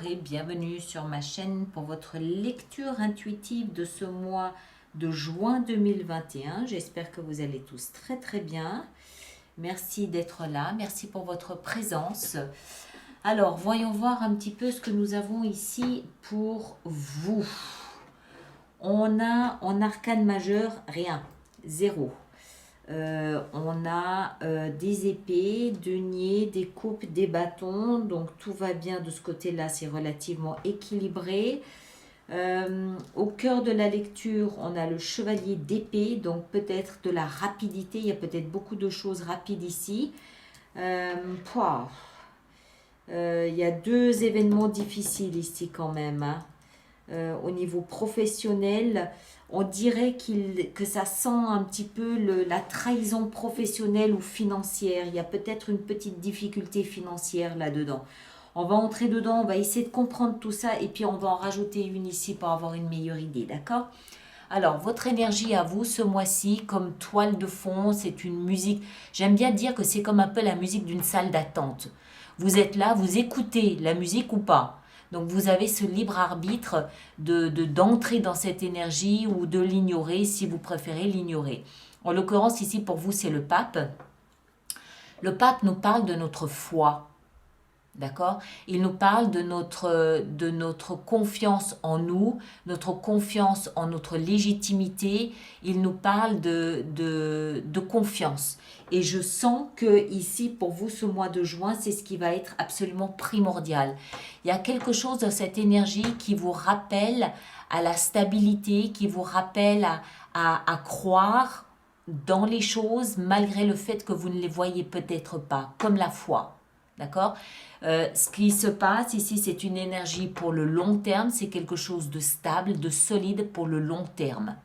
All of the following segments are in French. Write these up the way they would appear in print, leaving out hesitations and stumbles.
et bienvenue sur ma chaîne pour votre lecture intuitive de ce mois de juin 2021. J'espère que vous allez tous très très bien. Merci d'être là, merci pour votre présence. Alors, voyons voir un petit peu ce que nous avons ici pour vous. On a en arcane majeur rien, zéro. On a des épées, deniers, des coupes, des bâtons, donc tout va bien de ce côté-là, c'est relativement équilibré. Au cœur de la lecture, on a le chevalier d'épée, donc peut-être de la rapidité, il y a peut-être beaucoup de choses rapides ici. Il y a deux événements difficiles ici quand même, hein. Au niveau professionnel, on dirait que ça sent un petit peu la trahison professionnelle ou financière. Il y a peut-être une petite difficulté financière là-dedans. On va entrer dedans, on va essayer de comprendre tout ça et puis on va en rajouter une ici pour avoir une meilleure idée, d'accord? Alors, votre énergie à vous ce mois-ci, comme toile de fond, c'est une musique. J'aime bien dire que c'est comme un peu la musique d'une salle d'attente. Vous êtes là, vous écoutez la musique ou pas. Donc, vous avez ce libre arbitre d'entrer dans cette énergie ou de l'ignorer si vous préférez l'ignorer. En l'occurrence, ici, pour vous, c'est le pape. Le pape nous parle de notre foi. D'accord? Il nous parle de notre confiance en nous, notre confiance en notre légitimité. Il nous parle de confiance. Et je sens que ici, pour vous, ce mois de juin, c'est ce qui va être absolument primordial. Il y a quelque chose dans cette énergie qui vous rappelle à la stabilité, qui vous rappelle à croire dans les choses malgré le fait que vous ne les voyez peut-être pas, comme la foi. D'accord? Ce qui se passe ici, c'est une énergie pour le long terme, c'est quelque chose de stable, de solide pour le long terme.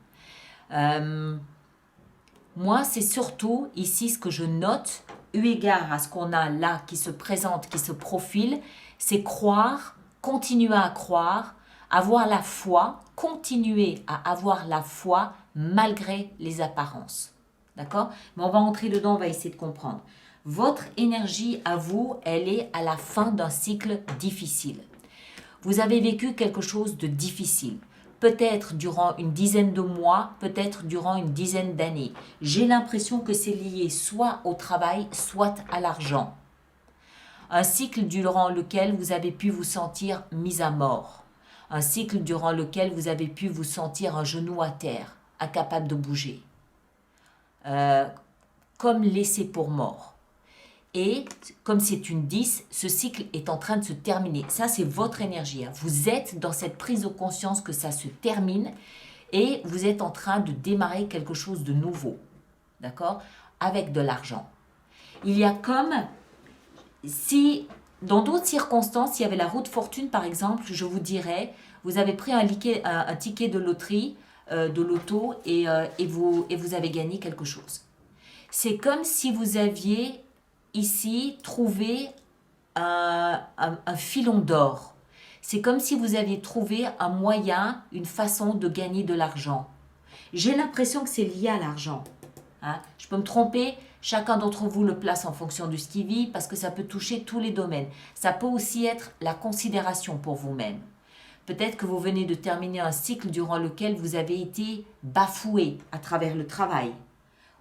Moi, c'est surtout ici ce que je note, eu égard à ce qu'on a là qui se présente, qui se profile, c'est croire, continuer à croire, avoir la foi, continuer à avoir la foi malgré les apparences. D'accord? Mais on va entrer dedans, on va essayer de comprendre. Votre énergie à vous, elle est à la fin d'un cycle difficile. Vous avez vécu quelque chose de difficile. Peut-être durant une dizaine de mois, peut-être durant une dizaine d'années. J'ai l'impression que c'est lié soit au travail, soit à l'argent. Un cycle durant lequel vous avez pu vous sentir mis à mort. Un cycle durant lequel vous avez pu vous sentir un genou à terre, incapable de bouger. Comme laissé pour mort. Et comme c'est une 10, ce cycle est en train de se terminer. Ça, c'est votre énergie. Vous êtes dans cette prise de conscience que ça se termine et vous êtes en train de démarrer quelque chose de nouveau. D'accord? Avec de l'argent. Il y a comme si, dans d'autres circonstances, il y avait la roue de fortune, par exemple, je vous dirais, vous avez pris un ticket de loterie, de loto et vous avez gagné quelque chose. C'est comme si vous aviez ici trouvé un filon d'or. C'est comme si vous aviez trouvé un moyen, une façon de gagner de l'argent. J'ai l'impression que c'est lié à l'argent. Hein? Je peux me tromper, chacun d'entre vous le place en fonction de ce qu'il vit parce que ça peut toucher tous les domaines. Ça peut aussi être la considération pour vous-même. Peut-être que vous venez de terminer un cycle durant lequel vous avez été bafoué à travers le travail,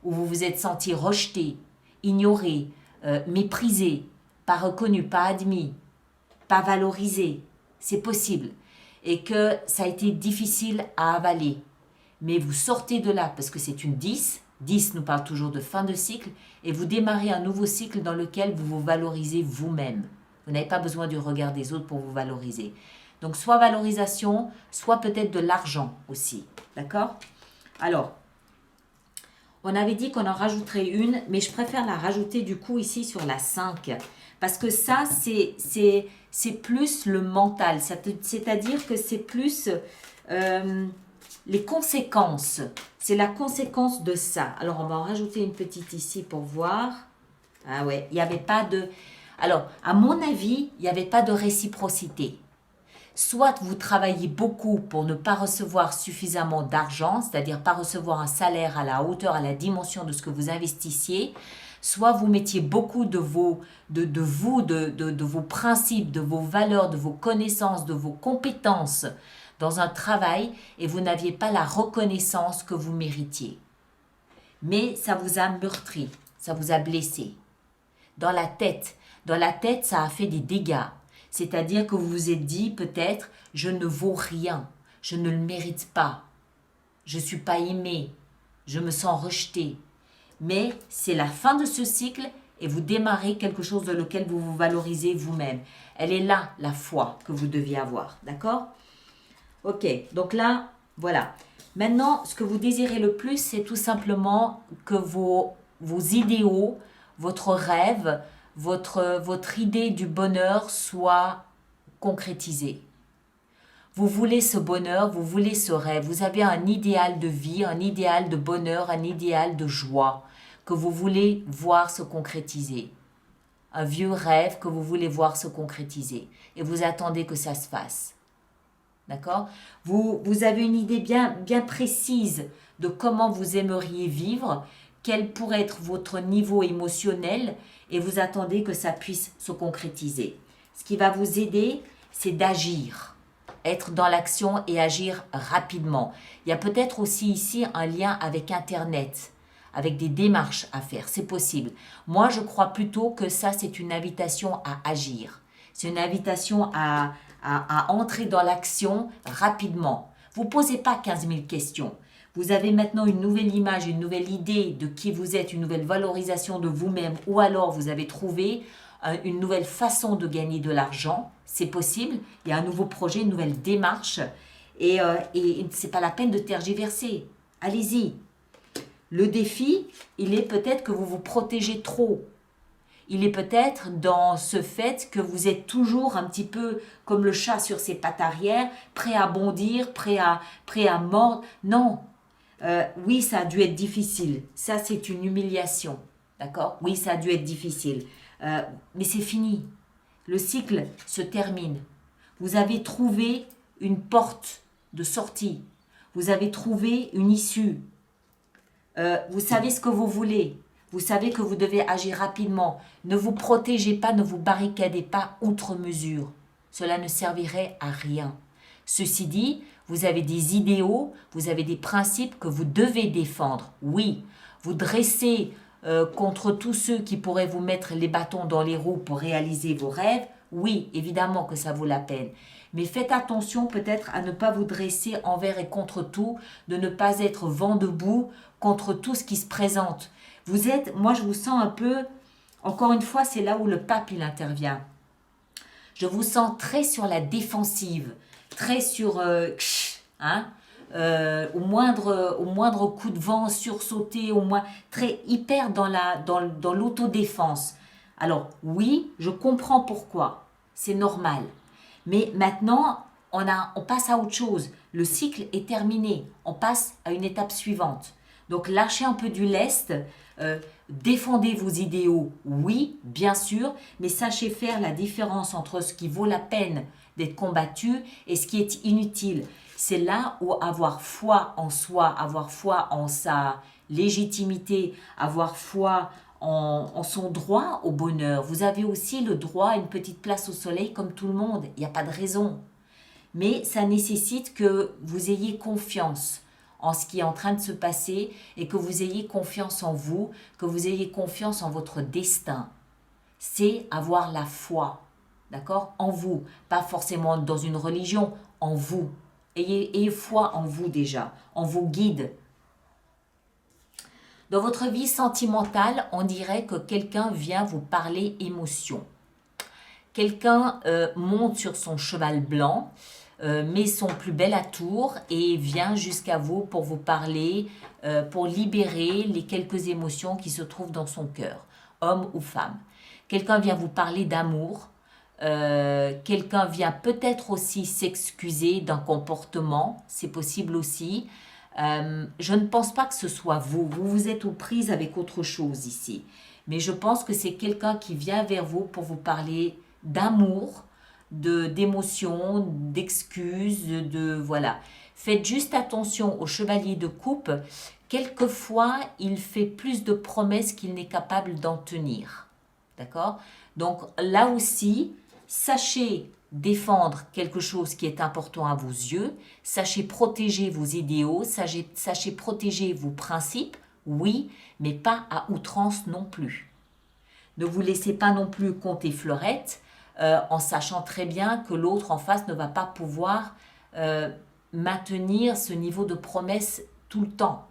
où vous vous êtes senti rejeté, ignoré, méprisé, pas reconnu, pas admis, pas valorisé. C'est possible. Et que ça a été difficile à avaler. Mais vous sortez de là parce que c'est une 10. 10 nous parle toujours de fin de cycle. Et vous démarrez un nouveau cycle dans lequel vous vous valorisez vous-même. Vous n'avez pas besoin du regard des autres pour vous valoriser. Donc soit valorisation, soit peut-être de l'argent aussi. D'accord? Alors, on avait dit qu'on en rajouterait une, mais je préfère la rajouter du coup ici sur la 5. Parce que ça, c'est plus le mental. C'est-à-dire que c'est plus les conséquences. C'est la conséquence de ça. Alors, on va en rajouter une petite ici pour voir. Ah ouais, il n'y avait pas de... Alors, à mon avis, il n'y avait pas de réciprocité. Soit vous travaillez beaucoup pour ne pas recevoir suffisamment d'argent, c'est-à-dire pas recevoir un salaire à la hauteur, à la dimension de ce que vous investissiez, soit vous mettiez beaucoup de vos principes, de vos valeurs, de vos connaissances, de vos compétences dans un travail et vous n'aviez pas la reconnaissance que vous méritiez. Mais ça vous a meurtri, ça vous a blessé. Dans la tête, ça a fait des dégâts. C'est-à-dire que vous vous êtes dit peut-être, je ne vaux rien, je ne le mérite pas, je ne suis pas aimé, je me sens rejeté. Mais c'est la fin de ce cycle et vous démarrez quelque chose dans lequel vous vous valorisez vous-même. Elle est là, la foi que vous deviez avoir, d'accord? Ok, donc là, voilà. Maintenant, ce que vous désirez le plus, c'est tout simplement que vos idéaux, votre rêve, votre idée du bonheur soit concrétisée. Vous voulez ce bonheur, vous voulez ce rêve, vous avez un idéal de vie, un idéal de bonheur, un idéal de joie que vous voulez voir se concrétiser. Un vieux rêve que vous voulez voir se concrétiser. Et vous attendez que ça se fasse. D'accord? Vous avez une idée bien précise de comment vous aimeriez vivre, quel pourrait être votre niveau émotionnel et vous attendez que ça puisse se concrétiser. Ce qui va vous aider, c'est d'agir, être dans l'action et agir rapidement. Il y a peut-être aussi ici un lien avec Internet, avec des démarches à faire, c'est possible. Moi, je crois plutôt que ça, c'est une invitation à agir. C'est une invitation à entrer dans l'action rapidement. Vous ne posez pas 15 000 questions. Vous avez maintenant une nouvelle image, une nouvelle idée de qui vous êtes, une nouvelle valorisation de vous-même, ou alors vous avez trouvé une nouvelle façon de gagner de l'argent. C'est possible. Il y a un nouveau projet, une nouvelle démarche. Et ce n'est pas la peine de tergiverser. Allez-y. Le défi, il est peut-être que vous vous protégez trop. Il est peut-être dans ce fait que vous êtes toujours un petit peu comme le chat sur ses pattes arrière, prêt à bondir, prêt à mordre. Non. Oui, ça a dû être difficile. Ça, c'est une humiliation. D'accord? Oui, ça a dû être difficile. Mais c'est fini. Le cycle se termine. Vous avez trouvé une porte de sortie. Vous avez trouvé une issue. Vous savez ce que vous voulez. Vous savez que vous devez agir rapidement. Ne vous protégez pas, ne vous barricadez pas outre mesure. Cela ne servirait à rien. Ceci dit, vous avez des idéaux, vous avez des principes que vous devez défendre. Oui, vous dressez contre tous ceux qui pourraient vous mettre les bâtons dans les roues pour réaliser vos rêves. Oui, évidemment que ça vaut la peine. Mais faites attention peut-être à ne pas vous dresser envers et contre tout, de ne pas être vent debout contre tout ce qui se présente. Moi je vous sens un peu, encore une fois, c'est là où le pape il intervient. Je vous sens très sur la défensive, très sur, au moindre coup de vent, sursauter, très hyper dans l'autodéfense. Alors oui, je comprends pourquoi, c'est normal. Mais maintenant, on passe à autre chose. Le cycle est terminé, on passe à une étape suivante. Donc lâchez un peu du lest, défendez vos idéaux, oui, bien sûr, mais sachez faire la différence entre ce qui vaut la peine d'être combattu et ce qui est inutile. C'est là où avoir foi en soi, avoir foi en sa légitimité, avoir foi en son droit au bonheur. Vous avez aussi le droit à une petite place au soleil comme tout le monde, il n'y a pas de raison. Mais ça nécessite que vous ayez confiance en ce qui est en train de se passer et que vous ayez confiance en vous, que vous ayez confiance en votre destin. C'est avoir la foi, d'accord? En vous, pas forcément dans une religion, en vous. Ayez foi en vous déjà, en vos guides. Dans votre vie sentimentale, on dirait que quelqu'un vient vous parler émotion. Quelqu'un monte sur son cheval blanc, met son plus bel atour et vient jusqu'à vous pour vous parler, pour libérer les quelques émotions qui se trouvent dans son cœur, homme ou femme. Quelqu'un vient vous parler d'amour, quelqu'un vient peut-être aussi s'excuser d'un comportement, c'est possible aussi. Je ne pense pas que ce soit vous, vous êtes aux prises avec autre chose ici, mais je pense que c'est quelqu'un qui vient vers vous pour vous parler d'amour, d'émotions, d'excuses, voilà. Faites juste attention au chevalier de coupe quelquefois, il fait plus de promesses qu'il n'est capable d'en tenir. D'accord? Donc là aussi, sachez défendre quelque chose qui est important à vos yeux, sachez protéger vos idéaux, sachez protéger vos principes, oui, mais pas à outrance non plus. Ne vous laissez pas non plus compter fleurette en sachant très bien que l'autre en face ne va pas pouvoir maintenir ce niveau de promesse tout le temps.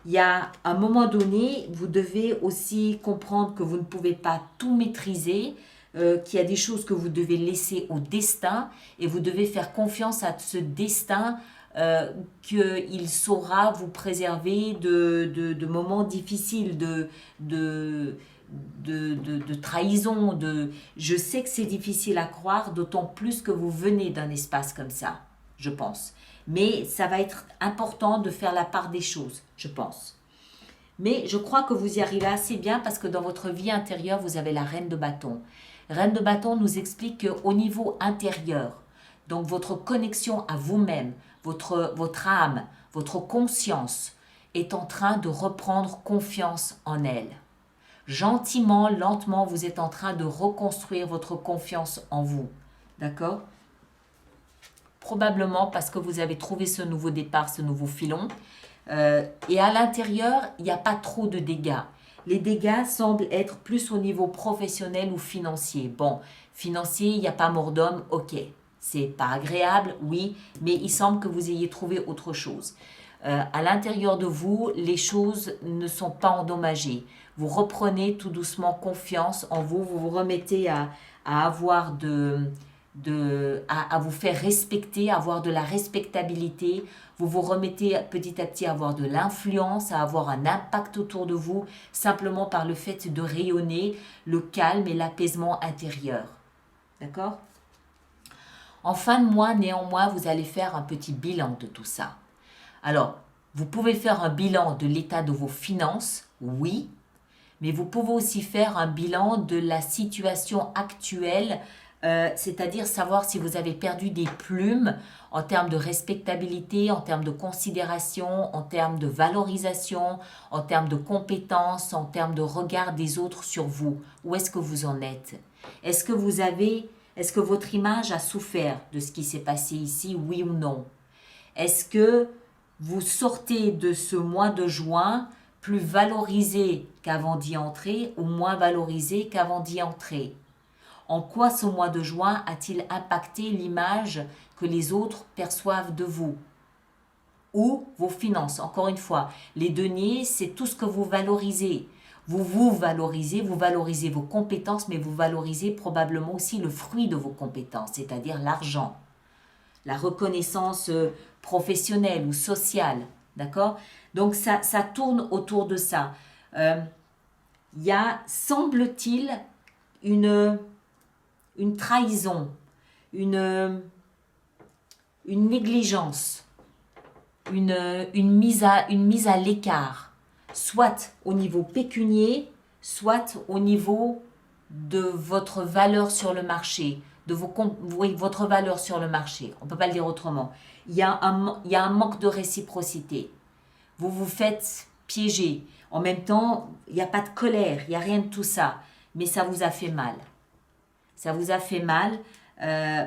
Il y a un moment donné, vous devez aussi comprendre que vous ne pouvez pas tout maîtriser, qu'il y a des choses que vous devez laisser au destin et vous devez faire confiance à ce destin qu'il saura vous préserver de moments difficiles, de trahison. Je sais que c'est difficile à croire, d'autant plus que vous venez d'un espace comme ça, je pense. Mais ça va être important de faire la part des choses, je pense. Mais je crois que vous y arrivez assez bien parce que dans votre vie intérieure, vous avez la reine de bâton. Reine de bâton nous explique qu'au niveau intérieur, donc votre connexion à vous-même, votre âme, votre conscience est en train de reprendre confiance en elle. Gentiment, lentement, vous êtes en train de reconstruire votre confiance en vous. D'accord ? Probablement parce que vous avez trouvé ce nouveau départ, ce nouveau filon. Et à l'intérieur, il n'y a pas trop de dégâts. Les dégâts semblent être plus au niveau professionnel ou financier. Bon, financier, il n'y a pas mort d'homme, ok. C'est pas agréable, oui, mais il semble que vous ayez trouvé autre chose. À l'intérieur de vous, les choses ne sont pas endommagées. Vous reprenez tout doucement confiance en vous, vous vous remettez à avoir à vous faire respecter, à avoir de la respectabilité. Vous vous remettez petit à petit à avoir de l'influence, à avoir un impact autour de vous, simplement par le fait de rayonner le calme et l'apaisement intérieur. D'accord ? En fin de mois, néanmoins, vous allez faire un petit bilan de tout ça. Alors, vous pouvez faire un bilan de l'état de vos finances, oui, mais vous pouvez aussi faire un bilan de la situation actuelle, c'est-à-dire savoir si vous avez perdu des plumes en termes de respectabilité, en termes de considération, en termes de valorisation, en termes de compétences, en termes de regard des autres sur vous. Où est-ce que vous en êtes? Est-ce que votre image a souffert de ce qui s'est passé ici, oui ou non? Est-ce que vous sortez de ce mois de juin plus valorisé qu'avant d'y entrer ou moins valorisé qu'avant d'y entrer? En quoi ce mois de juin a-t-il impacté l'image que les autres perçoivent de vous? Ou vos finances, encore une fois, les deniers, c'est tout ce que vous valorisez. Vous valorisez vos compétences, mais vous valorisez probablement aussi le fruit de vos compétences, c'est-à-dire l'argent, la reconnaissance professionnelle ou sociale, d'accord? Donc ça tourne autour de ça. Il y a, semble-t-il, une trahison, une négligence, une mise à l'écart, soit au niveau pécunier, soit au niveau de votre valeur sur le marché, votre valeur sur le marché. On ne peut pas le dire autrement. Il y a un manque de réciprocité. Vous vous faites piéger. En même temps, il n'y a pas de colère, il n'y a rien de tout ça. Mais ça vous a fait mal. Ça vous a fait mal.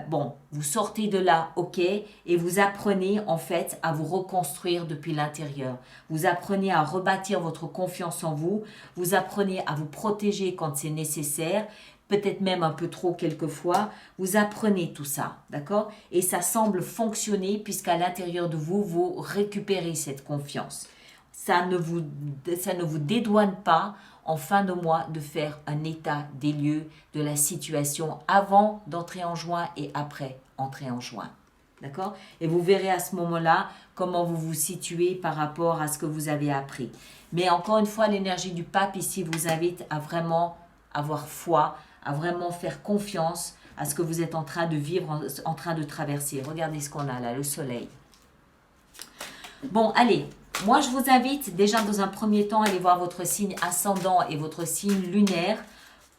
Bon, vous sortez de là, ok, et vous apprenez en fait à vous reconstruire depuis l'intérieur. Vous apprenez à rebâtir votre confiance en vous. Vous apprenez à vous protéger quand c'est nécessaire. Peut-être même un peu trop quelquefois. Vous apprenez tout ça, d'accord? Et ça semble fonctionner puisqu'à l'intérieur de vous, vous récupérez cette confiance. Ça ne vous dédouane pas en fin de mois de faire un état des lieux de la situation avant d'entrer en juin et après entrer en juin. D'accord? Et vous verrez à ce moment-là comment vous vous situez par rapport à ce que vous avez appris. Mais encore une fois, l'énergie du pape ici vous invite à vraiment avoir foi, à vraiment faire confiance à ce que vous êtes en train de vivre, en train de traverser. Regardez ce qu'on a là, le soleil. Bon, allez. Moi, je vous invite déjà dans un premier temps à aller voir votre signe ascendant et votre signe lunaire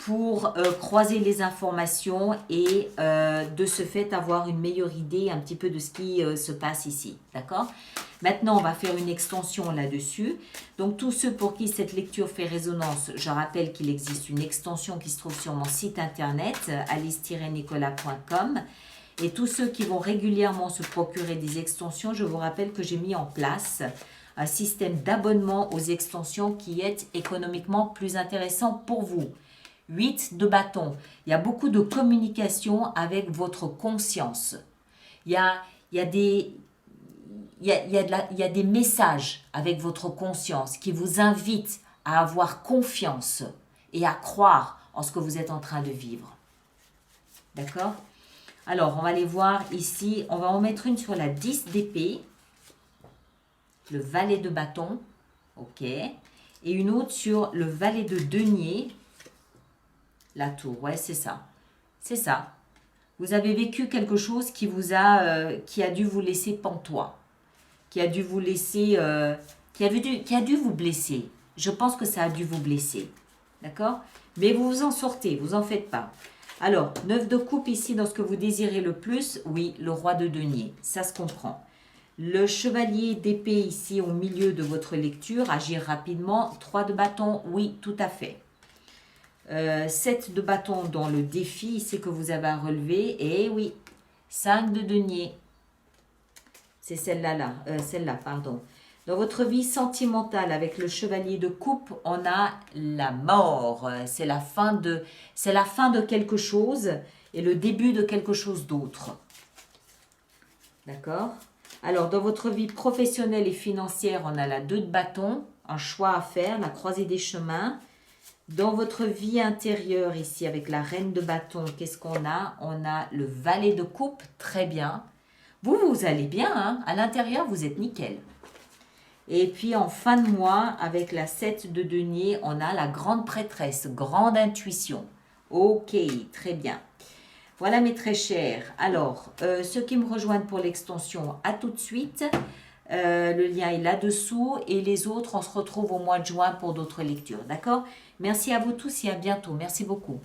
pour croiser les informations et de ce fait avoir une meilleure idée un petit peu de ce qui se passe ici. D'accord? Maintenant, on va faire une extension là-dessus. Donc, tous ceux pour qui cette lecture fait résonance, je rappelle qu'il existe une extension qui se trouve sur mon site internet, alice-nicolas.com. Et tous ceux qui vont régulièrement se procurer des extensions, je vous rappelle que j'ai mis en place un système d'abonnement aux extensions qui est économiquement plus intéressant pour vous. 8 de bâton. Il y a beaucoup de communication avec votre conscience. Il y a des messages avec votre conscience qui vous invitent à avoir confiance et à croire en ce que vous êtes en train de vivre. D'accord? Alors, on va aller voir ici. On va en mettre une sur la 10 d'épée, le valet de bâton, ok, et une autre sur le valet de denier, la tour, ouais, c'est ça. C'est ça. Vous avez vécu quelque chose qui a dû vous laisser pantois, qui a dû vous laisser, qui a dû vous blesser. Je pense que ça a dû vous blesser. D'accord? Mais vous vous en sortez, vous en faites pas. Alors, 9 de coupe ici dans ce que vous désirez le plus. Oui, le roi de denier, ça se comprend. Le chevalier d'épée ici au milieu de votre lecture, agir rapidement. 3 de bâton, oui, tout à fait. 7 de bâton dans le défi, c'est que vous avez à relever. Et oui, 5 de denier. C'est celle-là, celle-là, pardon. Dans votre vie sentimentale, avec le chevalier de coupe, on a la mort. C'est la fin de quelque chose et le début de quelque chose d'autre. D'accord? Alors, dans votre vie professionnelle et financière, on a la 2 de bâton, un choix à faire, la croisée des chemins. Dans votre vie intérieure, ici, avec la reine de bâton, qu'est-ce qu'on a? On a le valet de coupe, très bien. Vous allez bien, hein? À l'intérieur, vous êtes nickel. Et puis, en fin de mois, avec la 7 de denier, on a la grande prêtresse, grande intuition. Ok, très bien. Voilà, mes très chers. Alors, ceux qui me rejoignent pour l'extension, à tout de suite. Le lien est là-dessous. Et les autres, on se retrouve au mois de juin pour d'autres lectures. D'accord? Merci à vous tous et à bientôt. Merci beaucoup.